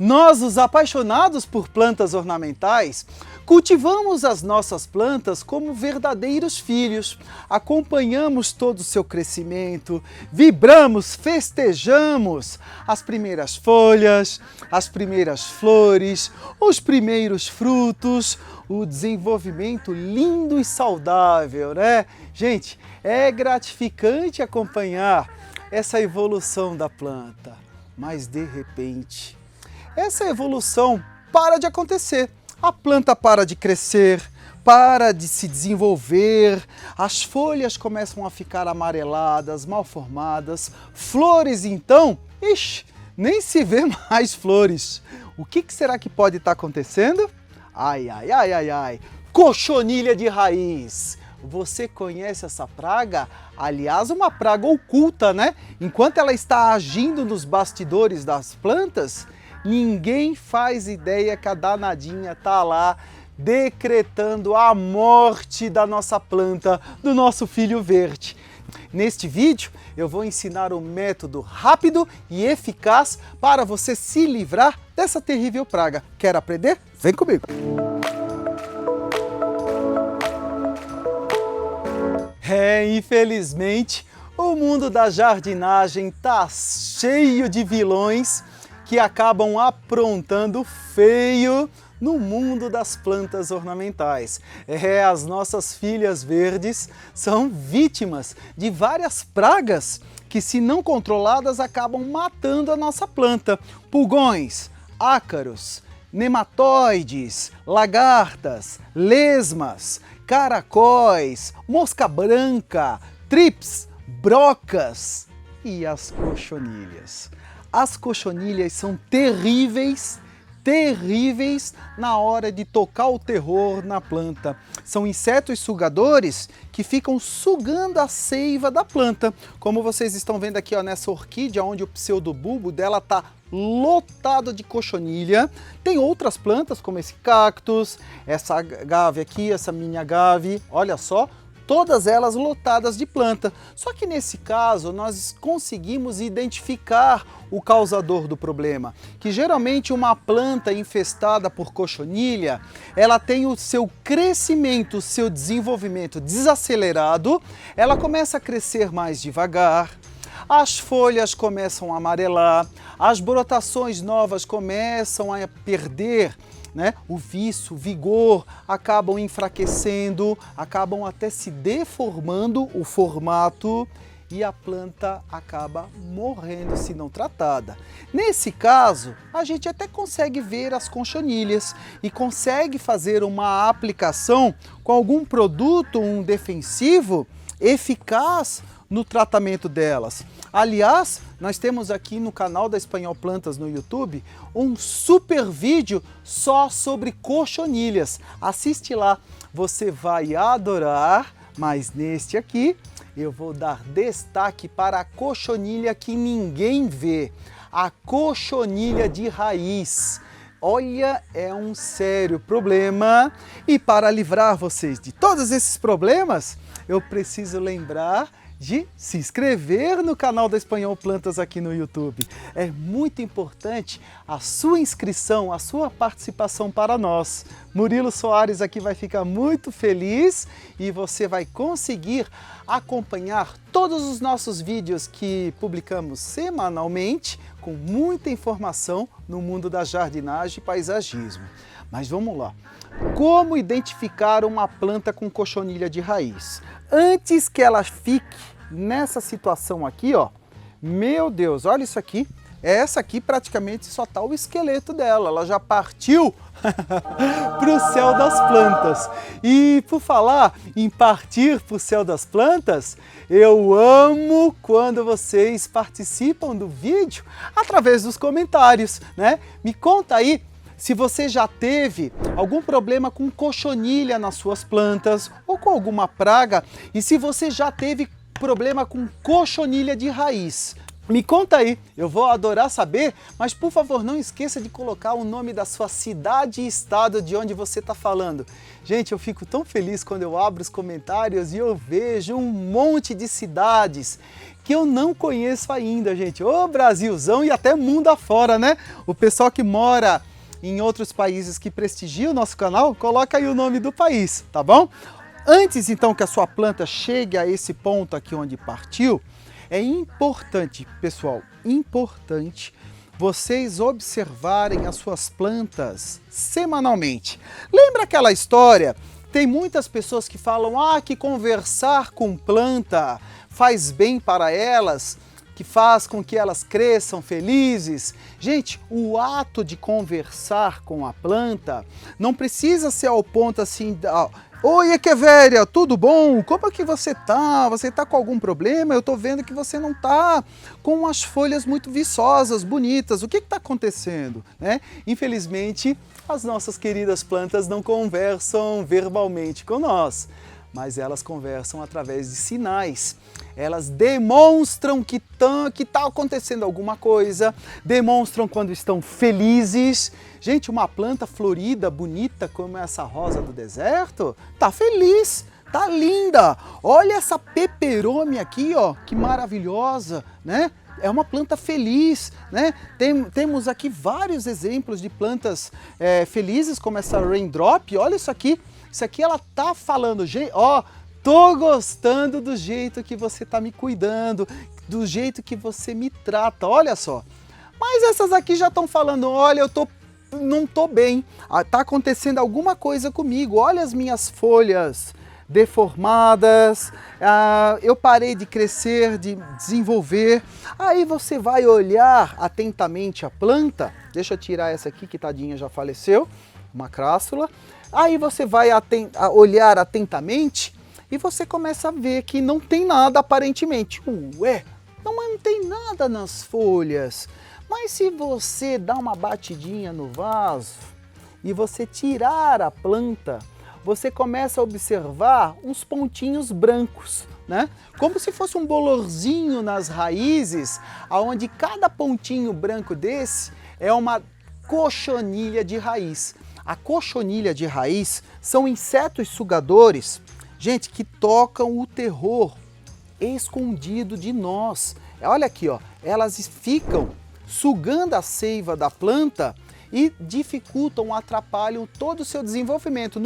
Nós, os apaixonados por plantas ornamentais, cultivamos as nossas plantas como verdadeiros filhos, acompanhamos todo o seu crescimento, vibramos, festejamos as primeiras folhas, as primeiras flores, os primeiros frutos, o desenvolvimento lindo e saudável, né? Gente, é gratificante acompanhar essa evolução da planta, mas de repente essa evolução para de acontecer. A planta para de crescer, para de se desenvolver, as folhas começam a ficar amareladas, mal formadas, flores então, nem se vê mais flores. O que será que pode estar acontecendo? Ai, ai, ai, ai, ai, cochonilha de raiz. Você conhece essa praga? Aliás, uma praga oculta, né? Enquanto ela está agindo nos bastidores das plantas, ninguém faz ideia que a danadinha tá lá decretando a morte da nossa planta, do nosso filho verde. Neste vídeo eu vou ensinar um método rápido e eficaz para você se livrar dessa terrível praga. Quer aprender? Vem comigo! Infelizmente, o mundo da jardinagem tá cheio de vilões que acabam aprontando feio no mundo das plantas ornamentais. As nossas filhas verdes são vítimas de várias pragas que, se não controladas, acabam matando a nossa planta. Pulgões, ácaros, nematóides, lagartas, lesmas, caracóis, mosca branca, trips, brocas e as cochonilhas. As cochonilhas são terríveis na hora de tocar o terror na planta. São insetos sugadores que ficam sugando a seiva da planta. Como vocês estão vendo aqui, ó, nessa orquídea, onde o pseudobulbo dela está lotado de cochonilha. Tem outras plantas, como esse cactus, essa agave aqui, essa mini agave, olha só, todas elas lotadas de planta. Só que nesse caso nós conseguimos identificar o causador do problema, que geralmente uma planta infestada por cochonilha, ela tem o seu crescimento, o seu desenvolvimento desacelerado, ela começa a crescer mais devagar, as folhas começam a amarelar, as brotações novas começam a perder, né, o viço, o vigor, acabam enfraquecendo, acabam até se deformando o formato e a planta acaba morrendo se não tratada. Nesse caso, a gente até consegue ver as cochonilhas e consegue fazer uma aplicação com algum produto, um defensivo eficaz no tratamento delas. Aliás, nós temos aqui no canal da Espanhol Plantas no YouTube um super vídeo só sobre cochonilhas. Assiste lá, você vai adorar, mas neste aqui eu vou dar destaque para a cochonilha que ninguém vê, a cochonilha de raiz. Olha, é um sério problema e para livrar vocês de todos esses problemas, eu preciso lembrar de se inscrever no canal da Espanhol Plantas aqui no YouTube. É muito importante a sua inscrição, a sua participação para nós. Murilo Soares aqui vai ficar muito feliz e você vai conseguir acompanhar todos os nossos vídeos que publicamos semanalmente com muita informação no mundo da jardinagem e paisagismo. Mas vamos lá. Como identificar uma planta com cochonilha de raiz? Antes que ela fique nessa situação aqui, ó, meu Deus, olha isso aqui. Essa aqui praticamente só tá o esqueleto dela, ela já partiu para o céu das plantas. E por falar em partir para o céu das plantas, eu amo quando vocês participam do vídeo através dos comentários, né? Me conta aí se você já teve algum problema com cochonilha nas suas plantas ou com alguma praga e se você já teve problema com cochonilha de raiz. Me conta aí, eu vou adorar saber, mas por favor não esqueça de colocar o nome da sua cidade e estado de onde você está falando. Gente, eu fico tão feliz quando eu abro os comentários e eu vejo um monte de cidades que eu não conheço ainda, gente. Ô Brasilzão e até mundo afora, né? O pessoal que mora em outros países que prestigia o nosso canal, coloca aí o nome do país, tá bom? Antes então que a sua planta chegue a esse ponto aqui onde partiu, é importante, pessoal, importante vocês observarem as suas plantas semanalmente. Lembra aquela história? Tem muitas pessoas que falam que conversar com planta faz bem para elas, que faz com que elas cresçam felizes. Gente, o ato de conversar com a planta não precisa ser ao ponto assim... Oi, Echeveria, tudo bom? Como é que você tá? Você tá com algum problema? Eu tô vendo que você não tá com as folhas muito viçosas, bonitas. O que está acontecendo? Né? Infelizmente, as nossas queridas plantas não conversam verbalmente com nós, mas elas conversam através de sinais. Elas demonstram que está acontecendo alguma coisa, demonstram quando estão felizes. Gente, uma planta florida, bonita como essa rosa do deserto, tá feliz, tá linda. Olha essa peperome aqui, ó, que maravilhosa, né? É uma planta feliz, né? Temos aqui vários exemplos de plantas felizes, como essa Raindrop. Olha isso aqui ela tá falando, gente, ó, tô gostando do jeito que você tá me cuidando, do jeito que você me trata, olha só. Mas essas aqui já estão falando, olha, não tô bem, tá acontecendo alguma coisa comigo, olha as minhas folhas deformadas, eu parei de crescer, de desenvolver. Aí você vai olhar atentamente a planta, deixa eu tirar essa aqui que tadinha já faleceu, uma crássula. Aí você vai olhar atentamente e você começa a ver que não tem nada aparentemente. Ué, não tem nada nas folhas. Mas se você dá uma batidinha no vaso e você tirar a planta, você começa a observar uns pontinhos brancos, né? Como se fosse um bolorzinho nas raízes, onde cada pontinho branco desse é uma cochonilha de raiz. A cochonilha de raiz são insetos sugadores, gente, que tocam o terror escondido de nós. Olha aqui, ó, elas ficam sugando a seiva da planta e dificultam, atrapalham todo o seu desenvolvimento.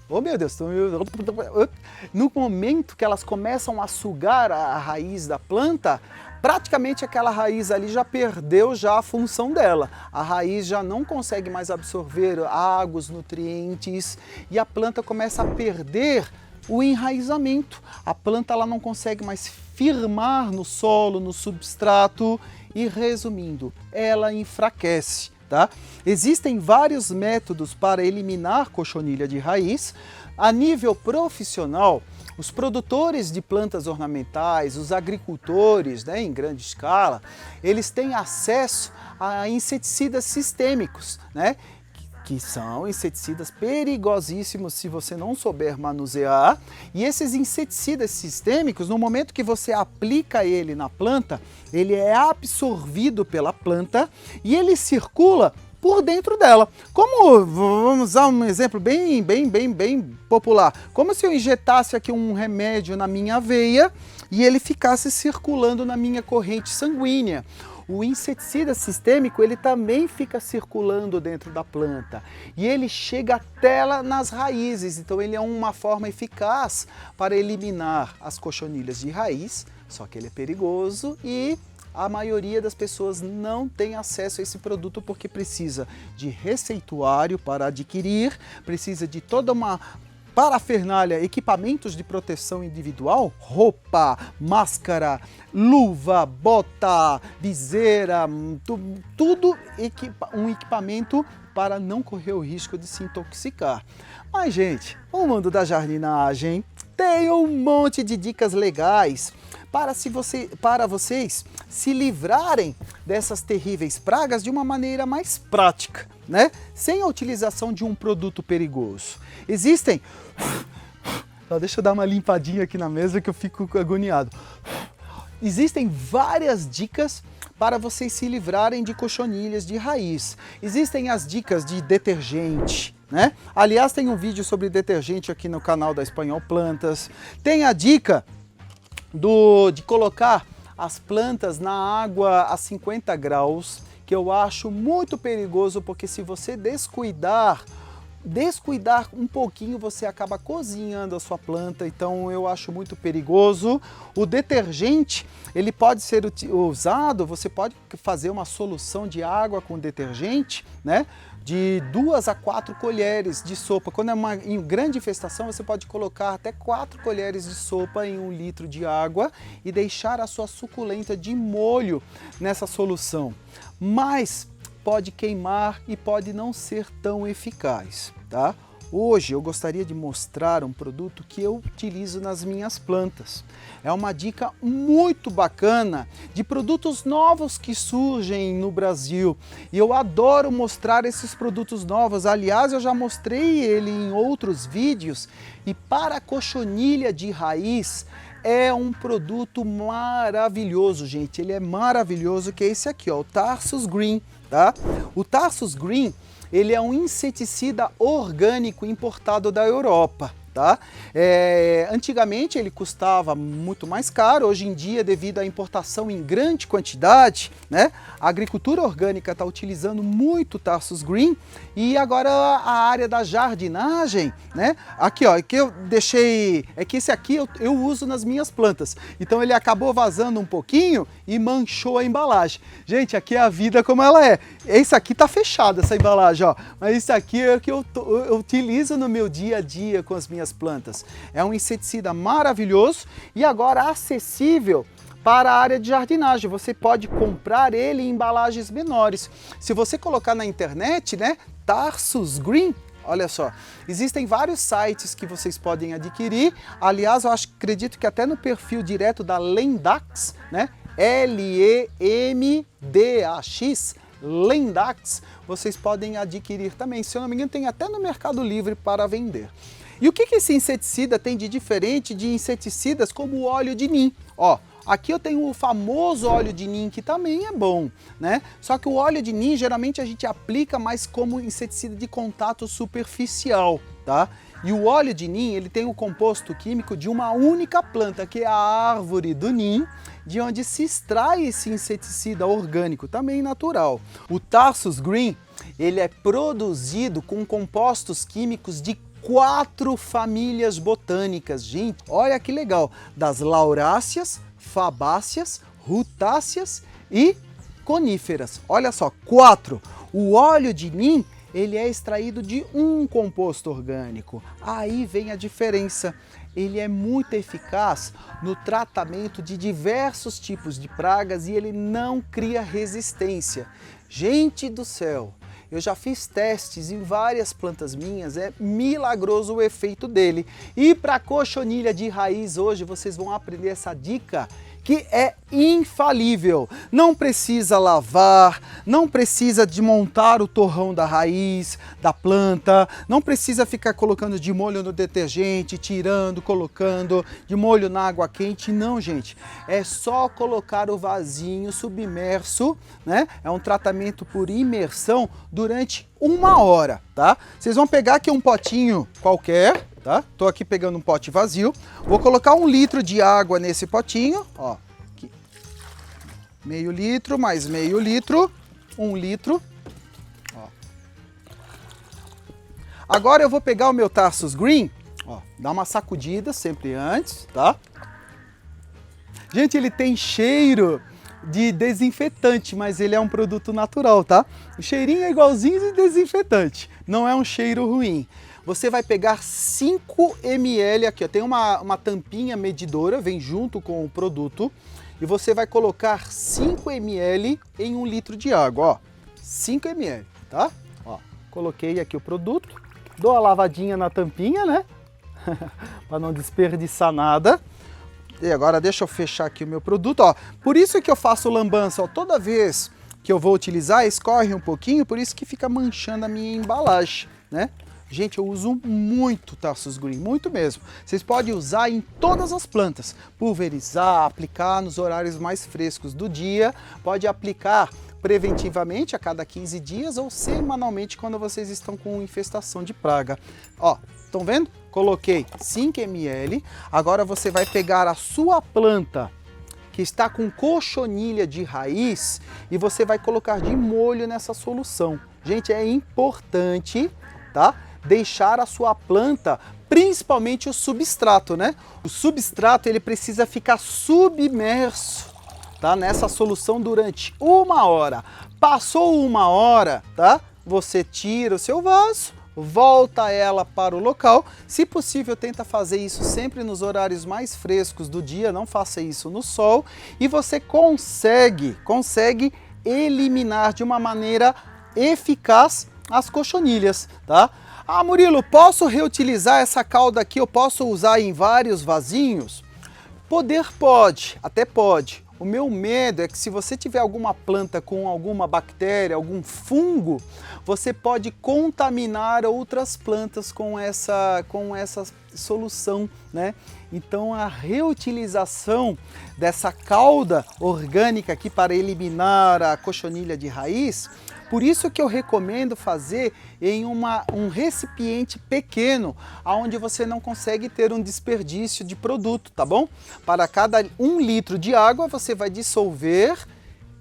Oh meu Deus, no momento que elas começam a sugar a raiz da planta, praticamente aquela raiz ali já perdeu a função dela. A raiz já não consegue mais absorver água, os nutrientes, e a planta começa a perder o enraizamento. A planta ela não consegue mais firmar no solo, no substrato e, resumindo, ela enfraquece. Tá? Existem vários métodos para eliminar cochonilha de raiz. A nível profissional, os produtores de plantas ornamentais, os agricultores, né, em grande escala, eles têm acesso a inseticidas sistêmicos, né, que são inseticidas perigosíssimos se você não souber manusear. E esses inseticidas sistêmicos, no momento que você aplica ele na planta, ele é absorvido pela planta e ele circula por dentro dela. Como, vamos usar um exemplo bem popular, como se eu injetasse aqui um remédio na minha veia e ele ficasse circulando na minha corrente sanguínea. O inseticida sistêmico, ele também fica circulando dentro da planta e ele chega até lá nas raízes, então ele é uma forma eficaz para eliminar as cochonilhas de raiz, só que ele é perigoso e a maioria das pessoas não tem acesso a esse produto porque precisa de receituário para adquirir, precisa de toda uma parafernália, equipamentos de proteção individual, roupa, máscara, luva, bota, viseira, tudo um equipamento para não correr o risco de se intoxicar. Mas, gente, o mundo da jardinagem tem um monte de dicas legais para vocês se livrarem dessas terríveis pragas de uma maneira mais prática, né? Sem a utilização de um produto perigoso. Existem... Deixa eu dar uma limpadinha aqui na mesa que eu fico agoniado. Existem várias dicas para vocês se livrarem de cochonilhas de raiz. Existem as dicas de detergente, né? Aliás, tem um vídeo sobre detergente aqui no canal da Espanhol Plantas. Tem a dica de colocar as plantas na água a 50 graus, que eu acho muito perigoso, porque se você descuidar um pouquinho, você acaba cozinhando a sua planta, então eu acho muito perigoso. O detergente, ele pode ser usado, você pode fazer uma solução de água com detergente, né? De 2 a 4 colheres de sopa. Quando é uma em grande infestação, você pode colocar até 4 colheres de sopa em 1 litro de água e deixar a sua suculenta de molho nessa solução. Mas pode queimar e pode não ser tão eficaz, tá? Hoje eu gostaria de mostrar um produto que eu utilizo nas minhas plantas. É uma dica muito bacana de produtos novos que surgem no Brasil. E eu adoro mostrar esses produtos novos. Aliás, eu já mostrei ele em outros vídeos. E para a cochonilha de raiz, é um produto maravilhoso, gente. Ele é maravilhoso, que é esse aqui, ó, o Tarsus Green, tá? O Tarsus Green, ele é um inseticida orgânico importado da Europa, tá? Antigamente ele custava muito mais caro, hoje em dia, devido à importação em grande quantidade, né? A agricultura orgânica está utilizando muito Tarsus Green e agora a área da jardinagem, né? Aqui, ó, que eu deixei, é que esse aqui eu uso nas minhas plantas, então ele acabou vazando um pouquinho e manchou a embalagem. Gente, aqui é a vida como ela é. Esse aqui tá fechado, essa embalagem, ó, mas esse aqui é o que eu utilizo no meu dia a dia com as minhas plantas. É um inseticida maravilhoso e agora acessível para a área de jardinagem. Você pode comprar ele em embalagens menores. Se você colocar na internet, né, Tarsus Green, olha só, existem vários sites que vocês podem adquirir. Aliás, eu acredito que até no perfil direto da Lendax, né, Lemdax, Lendax, vocês podem adquirir também. Se eu não me engano, tem até no Mercado Livre para vender. E o que esse inseticida tem de diferente de inseticidas como o óleo de nim? Ó, aqui eu tenho o famoso óleo de nim, que também é bom, né? Só que o óleo de nim, geralmente a gente aplica mais como inseticida de contato superficial, tá? E o óleo de nim, ele tem o composto químico de uma única planta, que é a árvore do nim, de onde se extrai esse inseticida orgânico, também natural. O Tarsus Green, ele é produzido com compostos químicos de 4 famílias botânicas, gente, olha que legal, das lauráceas, fabáceas, rutáceas e coníferas, olha só, 4. O óleo de nim, ele é extraído de um composto orgânico, aí vem a diferença, ele é muito eficaz no tratamento de diversos tipos de pragas e ele não cria resistência. Gente do céu! Eu já fiz testes em várias plantas minhas, é milagroso o efeito dele. E para cochonilha de raiz, hoje vocês vão aprender essa dica que é infalível. Não precisa lavar, não precisa desmontar o torrão da raiz da planta, não precisa ficar colocando de molho no detergente, tirando, colocando de molho na água quente, não, gente. É só colocar o vasinho submerso, né? É um tratamento por imersão durante 1 hora, tá? Vocês vão pegar aqui um potinho qualquer, tá? Tô aqui pegando um pote vazio, vou colocar 1 litro de água nesse potinho, ó, aqui. Meio litro, mais meio litro, 1 litro, ó. Agora eu vou pegar o meu Tarsus Green, ó, dar uma sacudida sempre antes, tá? Gente, ele tem cheiro de desinfetante, mas ele é um produto natural, tá? O cheirinho é igualzinho de desinfetante, não é um cheiro ruim. Você vai pegar 5 ml aqui, ó, tem uma tampinha medidora, vem junto com o produto, e você vai colocar 5 ml em 1 litro de água, ó, 5 ml, tá? Ó, coloquei aqui o produto, dou a lavadinha na tampinha, né? Para não desperdiçar nada. E agora deixa eu fechar aqui o meu produto, ó. Por isso que eu faço lambança, ó, toda vez que eu vou utilizar, escorre um pouquinho, por isso que fica manchando a minha embalagem, né? Gente, eu uso muito Tarsus Green, muito mesmo. Vocês podem usar em todas as plantas, pulverizar, aplicar nos horários mais frescos do dia, pode aplicar preventivamente a cada 15 dias ou semanalmente quando vocês estão com infestação de praga. Ó, estão vendo? coloquei 5 ml. Agora você vai pegar a sua planta que está com cochonilha de raiz e você vai colocar de molho nessa solução. Gente, é importante, tá? Deixar a sua planta, principalmente o substrato, né? O substrato ele precisa ficar submerso, tá? Nessa solução durante 1 hora. Passou 1 hora, tá? Você tira o seu vaso, volta ela para o local. Se possível, tenta fazer isso sempre nos horários mais frescos do dia, não faça isso no sol. E você consegue eliminar de uma maneira eficaz as cochonilhas, tá? Ah, Murilo, posso reutilizar essa calda aqui? Eu posso usar em vários vasinhos? Poder pode, até pode. O meu medo é que se você tiver alguma planta com alguma bactéria, algum fungo, você pode contaminar outras plantas com essa solução, né? Então a reutilização dessa calda orgânica aqui para eliminar a cochonilha de raiz, por isso que eu recomendo fazer em um recipiente pequeno, onde você não consegue ter um desperdício de produto, tá bom? Para cada 1 litro de água, você vai dissolver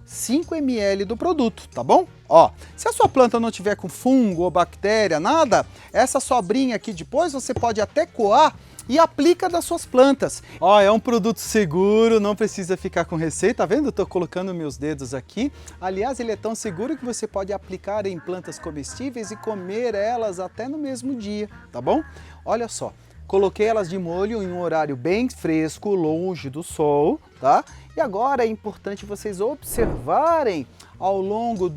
5 ml do produto, tá bom? Ó, se a sua planta não tiver com fungo ou bactéria, nada, essa sobrinha aqui depois você pode até coar e aplica das suas plantas. Ó, é um produto seguro, não precisa ficar com receita, tá vendo? Eu tô colocando meus dedos aqui. Aliás, ele é tão seguro que você pode aplicar em plantas comestíveis e comer elas até no mesmo dia, tá bom? Olha só, coloquei elas de molho em um horário bem fresco, longe do sol, tá? E agora é importante vocês observarem ao longo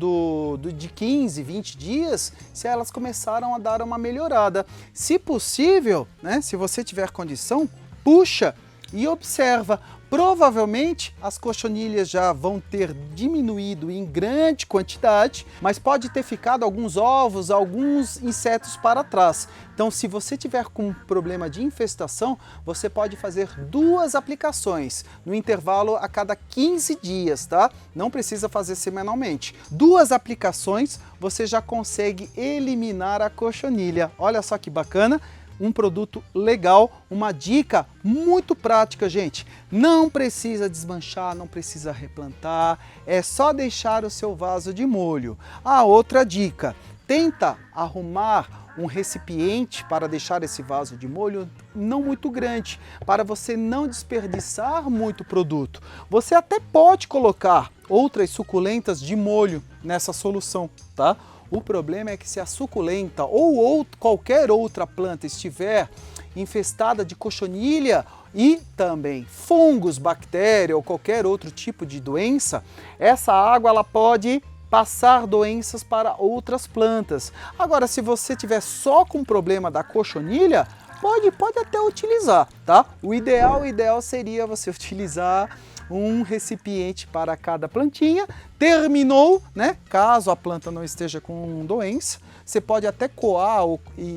de 15, 20 dias, se elas começaram a dar uma melhorada. Se possível, né, se você tiver condição, puxa e observa. Provavelmente as cochonilhas já vão ter diminuído em grande quantidade, mas pode ter ficado alguns ovos, alguns insetos para trás. Então, se você tiver com problema de infestação, você pode fazer 2 aplicações no intervalo a cada 15 dias, tá? Não precisa fazer semanalmente. 2 aplicações você já consegue eliminar a cochonilha. Olha só que bacana! Um produto legal, uma dica muito prática, gente. Não precisa desmanchar, não precisa replantar, é só deixar o seu vaso de molho. Ah, outra dica, tenta arrumar um recipiente para deixar esse vaso de molho não muito grande, para você não desperdiçar muito produto. Você até pode colocar outras suculentas de molho nessa solução, tá? O problema é que se a suculenta ou qualquer outra planta estiver infestada de cochonilha e também fungos, bactéria ou qualquer outro tipo de doença, essa água ela pode passar doenças para outras plantas. Agora, se você tiver só com problema da cochonilha, pode até utilizar, tá? O ideal seria você utilizar um recipiente para cada plantinha. Terminou, né? Caso a planta não esteja com doença, você pode até coar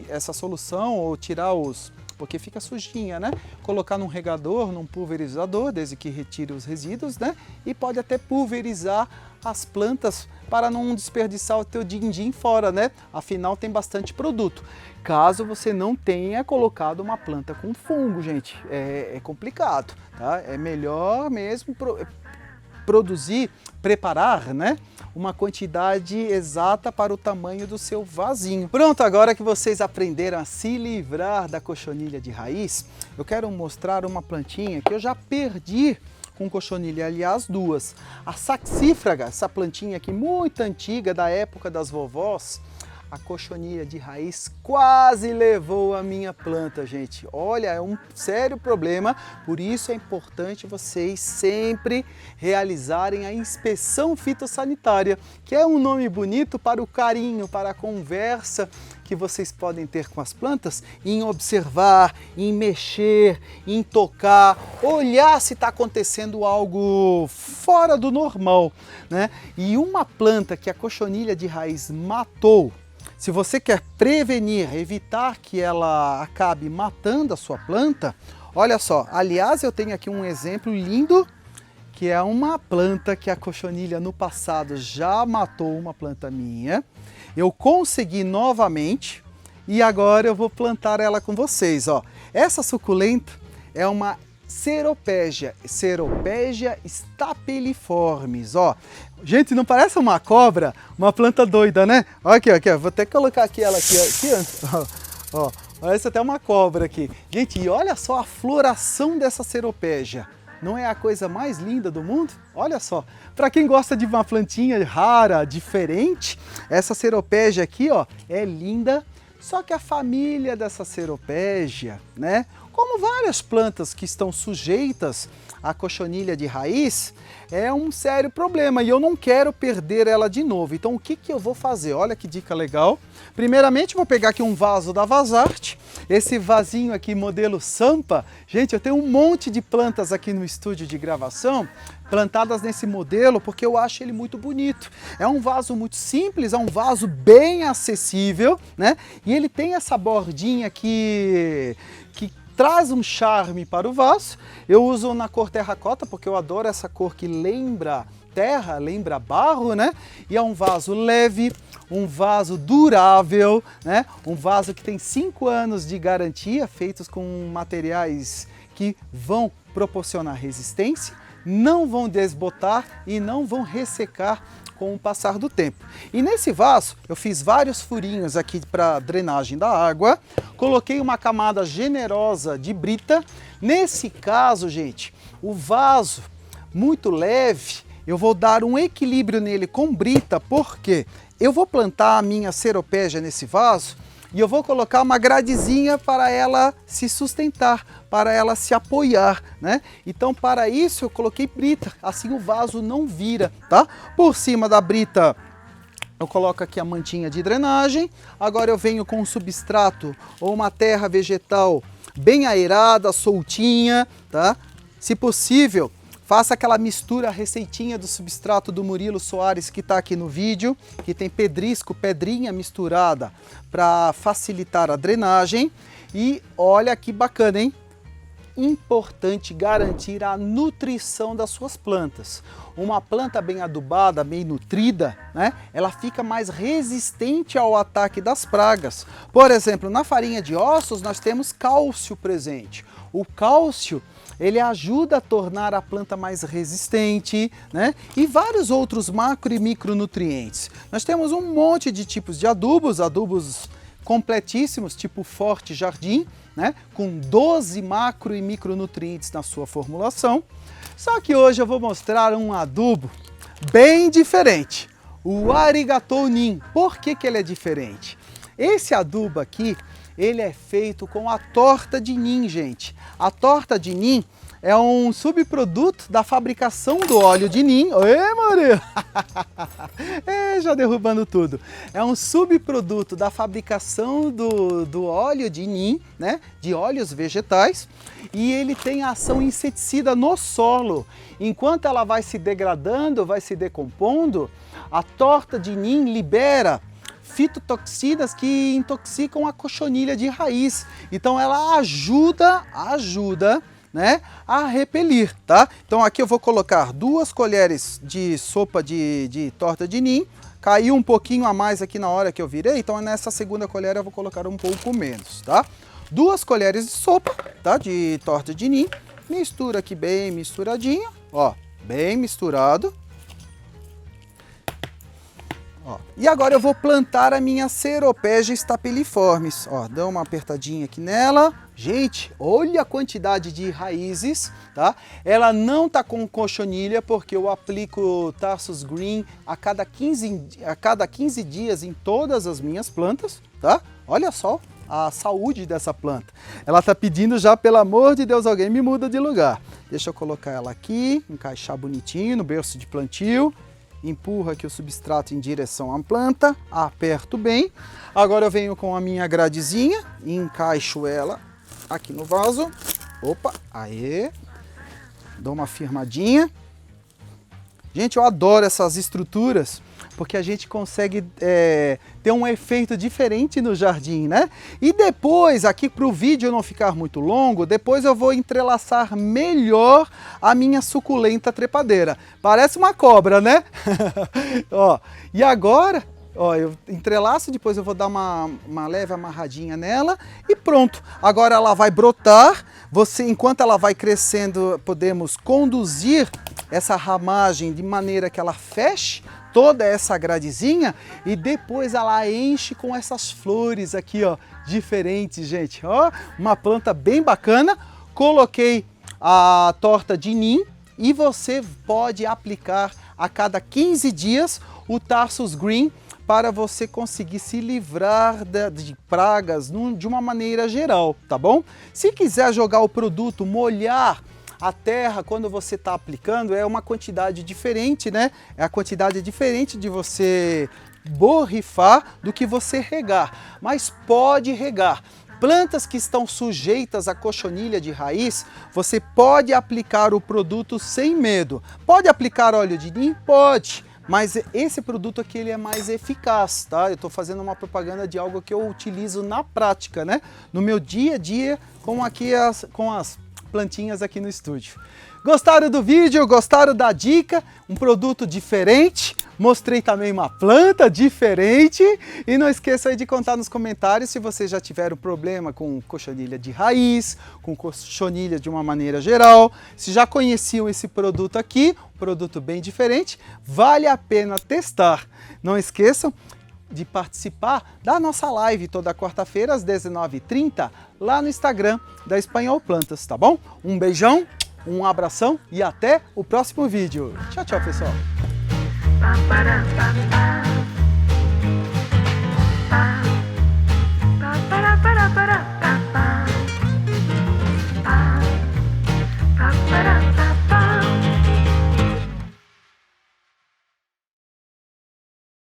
essa solução ou tirar porque fica sujinha, né? Colocar num regador, num pulverizador, desde que retire os resíduos, né? E pode até pulverizar as plantas para não desperdiçar o teu din-din fora, né? Afinal, tem bastante produto. Caso você não tenha colocado uma planta com fungo, gente, é complicado, tá? É melhor mesmo preparar, né, uma quantidade exata para o tamanho do seu vasinho. Pronto, agora que vocês aprenderam a se livrar da cochonilha de raiz, eu quero mostrar uma plantinha que eu já perdi com cochonilha, aliás, 2. A saxífraga, essa plantinha aqui muito antiga, da época das vovós, a cochonilha de raiz quase levou a minha planta, gente. Olha, é um sério problema, por isso é importante vocês sempre realizarem a inspeção fitossanitária, que é um nome bonito para o carinho, para a conversa que vocês podem ter com as plantas, em observar, em mexer, em tocar, olhar se está acontecendo algo fora do normal, né? E uma planta que a cochonilha de raiz matou, se você quer prevenir, evitar que ela acabe matando a sua planta, olha só, aliás, eu tenho aqui um exemplo lindo, que é uma planta que a cochonilha no passado já matou uma planta minha. Eu consegui novamente, e agora eu vou plantar ela com vocês, ó. Essa suculenta é uma Ceropegia stapeliformis, ó. Gente, não parece uma cobra? Uma planta doida, né? Olha aqui, aqui, ó. Vou até colocar aqui ela aqui, ó. Parece até uma cobra aqui. Gente, e olha só a floração dessa Ceropegia. Não é a coisa mais linda do mundo? Olha só. Para quem gosta de uma plantinha rara, diferente, essa Ceropegia aqui, ó, é linda. Só que a família dessa Ceropegia, né? Como várias plantas que estão sujeitas à cochonilha de raiz, é um sério problema e eu não quero perder ela de novo. Então o que eu vou fazer? Olha que dica legal. Primeiramente vou pegar aqui um vaso da Vazarte, esse vasinho aqui modelo Sampa. Gente, eu tenho um monte de plantas aqui no estúdio de gravação, plantadas nesse modelo porque eu acho ele muito bonito. É um vaso muito simples, é um vaso bem acessível, né? E ele tem essa bordinha que traz um charme para o vaso. Eu uso na cor terracota porque eu adoro essa cor que lembra terra, lembra barro, né? E é um vaso leve, um vaso durável, né? Um vaso que tem 5 anos de garantia, feitos com materiais que vão proporcionar resistência, não vão desbotar e não vão ressecar com o passar do tempo. E nesse vaso eu fiz vários furinhos aqui para drenagem da água, coloquei uma camada generosa de brita. Nesse caso, gente, o vaso muito leve, eu vou dar um equilíbrio nele com brita, porque eu vou plantar a minha Ceropegia nesse vaso e eu vou colocar uma gradezinha para ela se sustentar, para ela se apoiar, né? Então, para isso, eu coloquei brita, assim o vaso não vira, tá? Por cima da brita, eu coloco aqui a mantinha de drenagem. Agora eu venho com um substrato ou uma terra vegetal bem aerada, soltinha, tá? Se possível, faça aquela mistura, receitinha do substrato do Murilo Soares que está aqui no vídeo, que tem pedrisco, pedrinha misturada para facilitar a drenagem. E olha que bacana, hein? Importante garantir a nutrição das suas plantas. Uma planta bem adubada, bem nutrida, né? Ela fica mais resistente ao ataque das pragas. Por exemplo, na farinha de ossos nós temos cálcio presente. O cálcio, ele ajuda a tornar a planta mais resistente, né? E vários outros macro e micronutrientes. Nós temos um monte de tipos de adubos completíssimos, tipo Forte Jardim, né? Com 12 macro e micronutrientes na sua formulação. Só que hoje eu vou mostrar um adubo bem diferente, o Arigatou Nin. Por que ele é diferente? Esse adubo aqui, ele é feito com a torta de Nin, gente. A torta de Nin é um subproduto da fabricação do óleo de Nin. Oi, Murilo! Já derrubando tudo. É um subproduto da fabricação do óleo de Nin, né? De óleos vegetais. E ele tem ação inseticida no solo. Enquanto ela vai se degradando, vai se decompondo, a torta de Nin libera fitotoxinas que intoxicam a cochonilha de raiz. Então ela ajuda, né, a repelir, tá? Então aqui eu vou colocar 2 colheres de sopa de torta de Nin. Caiu um pouquinho a mais aqui na hora que eu virei, então nessa segunda colher eu vou colocar um pouco menos, tá? 2 colheres de sopa, tá, de torta de Nin. Mistura aqui bem misturadinho, ó, bem misturado. Ó, e agora eu vou plantar a minha Ceropegia stapeliformis. Ó, dá uma apertadinha aqui nela. Gente, olha a quantidade de raízes, tá? Ela não tá com cochonilha porque eu aplico Tarsus Green a cada 15 dias em todas as minhas plantas, tá? Olha só a saúde dessa planta. Ela tá pedindo já, pelo amor de Deus, alguém me muda de lugar. Deixa eu colocar ela aqui, encaixar bonitinho no berço de plantio. Empurro aqui o substrato em direção à planta, aperto bem. Agora eu venho com a minha gradezinha, encaixo ela aqui no vaso. Opa, aê! Dou uma firmadinha. Gente, eu adoro essas estruturas, porque a gente consegue ter um efeito diferente no jardim, né? E depois, aqui para o vídeo não ficar muito longo, depois eu vou entrelaçar melhor a minha suculenta trepadeira. Parece uma cobra, né? Ó, e agora Ó, eu entrelaço, depois eu vou dar uma leve amarradinha nela e pronto. Agora ela vai brotar, enquanto ela vai crescendo, podemos conduzir essa ramagem de maneira que ela feche toda essa gradezinha e depois ela enche com essas flores aqui, ó, diferentes, gente. Ó, uma planta bem bacana. Coloquei a torta de Neem e você pode aplicar a cada 15 dias o Tarsus Green para você conseguir se livrar de pragas de uma maneira geral, tá bom? Se quiser jogar o produto, molhar a terra quando você está aplicando, é uma quantidade diferente, né? É a quantidade diferente de você borrifar do que você regar, mas pode regar. Plantas que estão sujeitas à cochonilha de raiz, você pode aplicar o produto sem medo. Pode aplicar óleo de Neem? Pode. Mas esse produto aqui ele é mais eficaz, tá? Eu estou fazendo uma propaganda de algo que eu utilizo na prática, né? No meu dia a dia com as plantinhas aqui no estúdio. Gostaram do vídeo? Gostaram da dica? Um produto diferente? Mostrei também uma planta diferente. E não esqueça aí de contar nos comentários se vocês já tiveram problema com cochonilha de raiz, com cochonilha de uma maneira geral, se já conheciam esse produto aqui, um produto bem diferente, vale a pena testar. Não esqueçam de participar da nossa live toda quarta-feira às 19h30 lá no Instagram da Espanhol Plantas, tá bom? Um beijão, um abração e até o próximo vídeo. Tchau, tchau, pessoal!